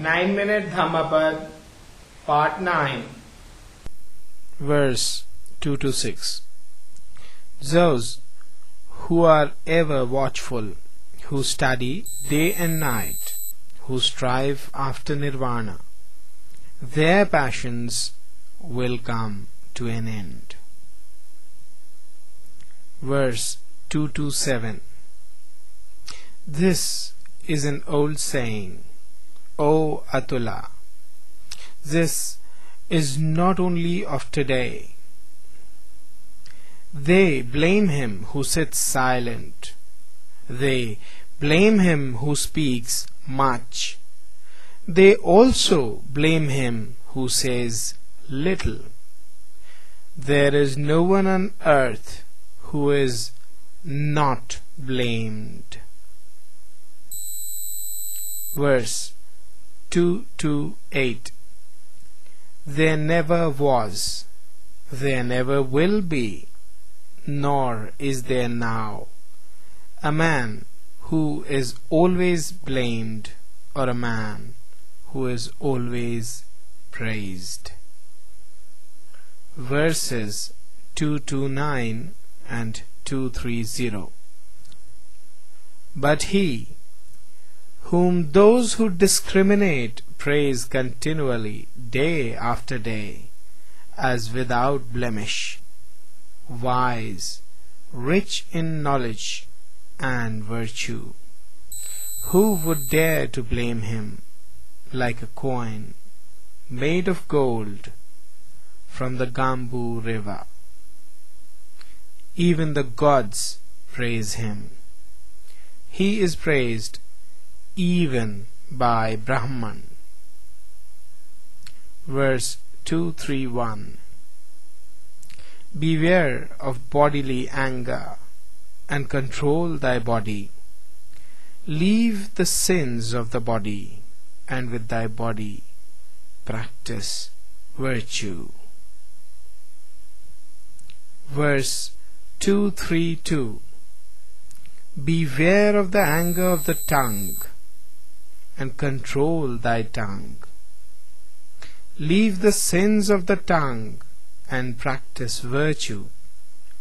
9-minute Dhammapada, Part 9. Verse 2 to 6. Those who are ever watchful, who study day and night, who strive after nirvana, their passions will come to an end. Verse 2 to 7. This is an old saying, O Atula. This is not only of today. They blame him who sits silent. They blame him who speaks much. They also blame him who says little. There is no one on earth who is not blamed. Verse 2 to 8. There never was, there never will be, nor is there now, a man who is always blamed, or a man who is always praised. Verses 229 and 230. But he whom those who discriminate praise continually, day after day, as without blemish, wise, rich in knowledge and virtue, who would dare to blame him, like a coin made of gold from the Gambu river? Even the gods praise him. He is praised even by Brahman. Verse 231. Beware of bodily anger, and control thy body. Leave the sins of the body, and with thy body practice virtue. Verse 232. Beware of the anger of the tongue, and control thy tongue. Leave the sins of the tongue, and practice virtue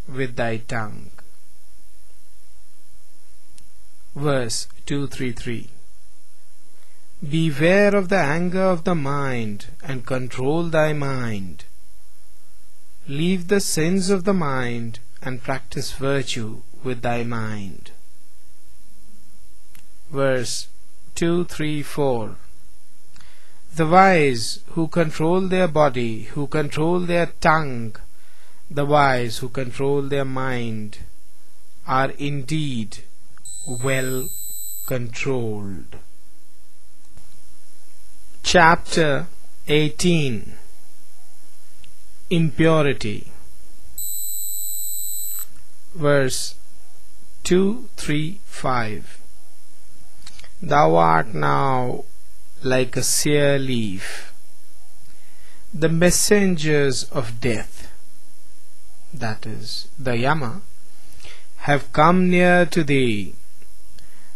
with thy tongue. Verse 233. Beware of the anger of the mind, and control thy mind. Leave the sins of the mind, and practice virtue with thy mind. Verse 234. The wise who control their body, who control their tongue, the wise who control their mind, are indeed well controlled. Chapter 18. Impurity. Verse 235. Thou art now like a sere leaf. The messengers of death, that is, the Yama, have come near to thee.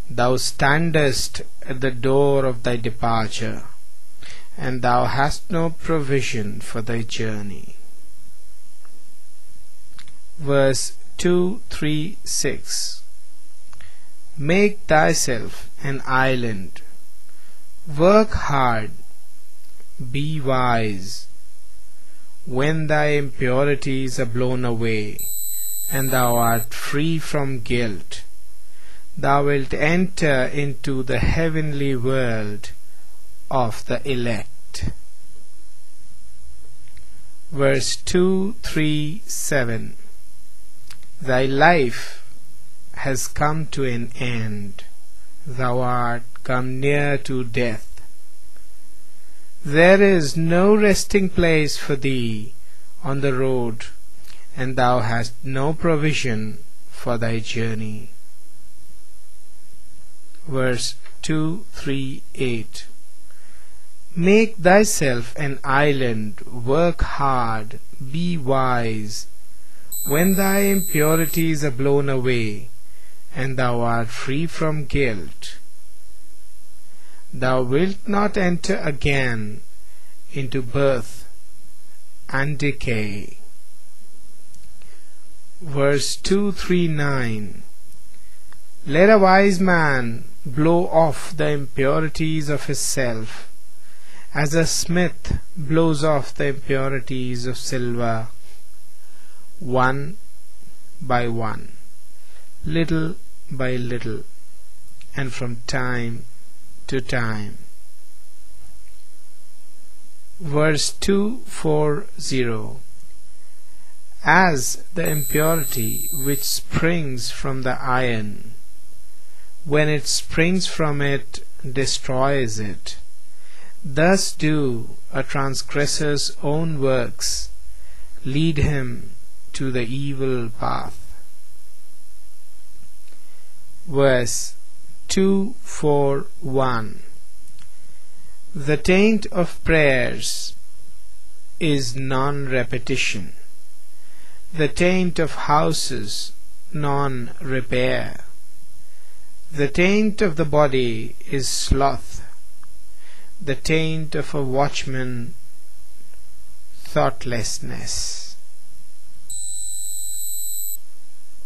Thou standest at the door of thy departure, and thou hast no provision for thy journey. Verse 236. Make thyself an island. Work hard, be wise. When thy impurities are blown away, and thou art free from guilt, thou wilt enter into the heavenly world of the elect. Verse 237. Thy life has come to an end. Thou art come near to death. There is no resting place for thee on the road, and thou hast no provision for thy journey. Verse 238. Make thyself an island, work hard, be wise. When thy impurities are blown away, and thou art free from guilt, thou wilt not enter again into birth and decay. Verse 239. Let a wise man blow off the impurities of his self, as a smith blows off the impurities of silver, one by one, little by little, and from time to time. Verse 240. As the impurity which springs from the iron, when it springs from it, destroys it, thus do a transgressor's own works lead him to the evil path. Verse 241. The taint of prayers is non-repetition. The taint of houses, non-repair. The taint of the body is sloth. The taint of a watchman, thoughtlessness.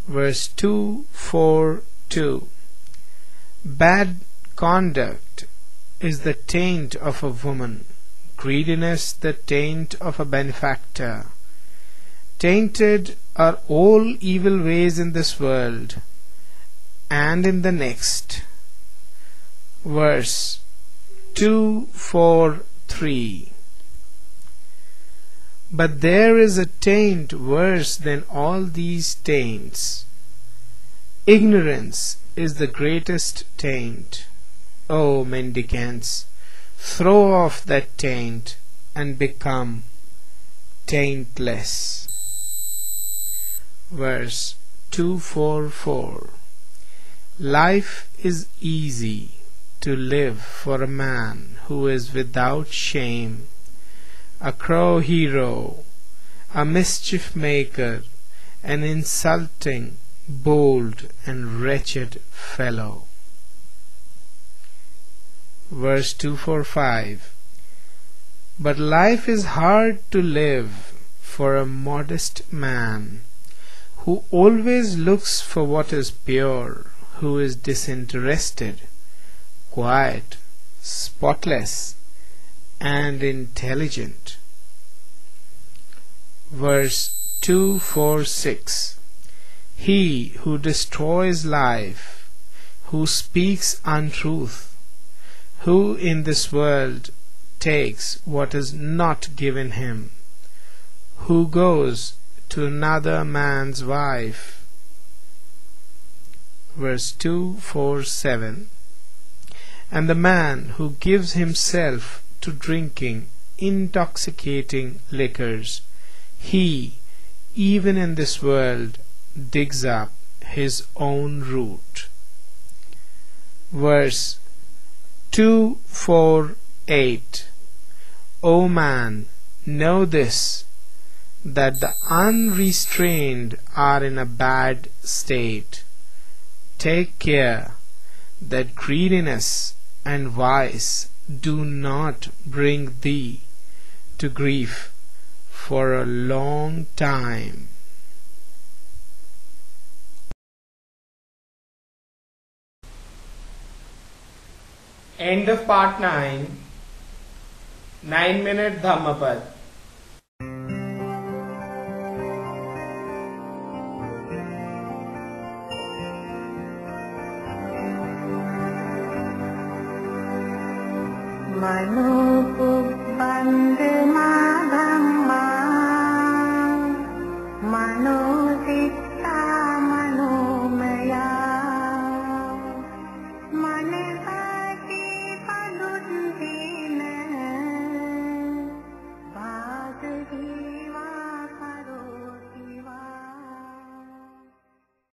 Verse 242. Bad conduct is the taint of a woman, greediness the taint of a benefactor. Tainted are all evil ways in this world and in the next. Verse 243. But there is a taint worse than all these taints. Ignorance is the greatest taint. O mendicants, throw off that taint and become taintless. Verse 244. Life is easy to live for a man who is without shame, a crow hero, a mischief maker, an insulting, bold and wretched fellow. Verse 245. But life is hard to live for a modest man who always looks for what is pure, who is disinterested, quiet, spotless, and intelligent. Verse 246. He who destroys life, who speaks untruth, who in this world takes what is not given him, who goes to another man's wife. Verse 247. And the man who gives himself to drinking intoxicating liquors, he, even in this world, digs up his own root. Verse 248. O man, know this, that the unrestrained are in a bad state. Take care that greediness and vice do not bring thee to grief for a long time. End of part 9. 9-minute Dhammapada. My moon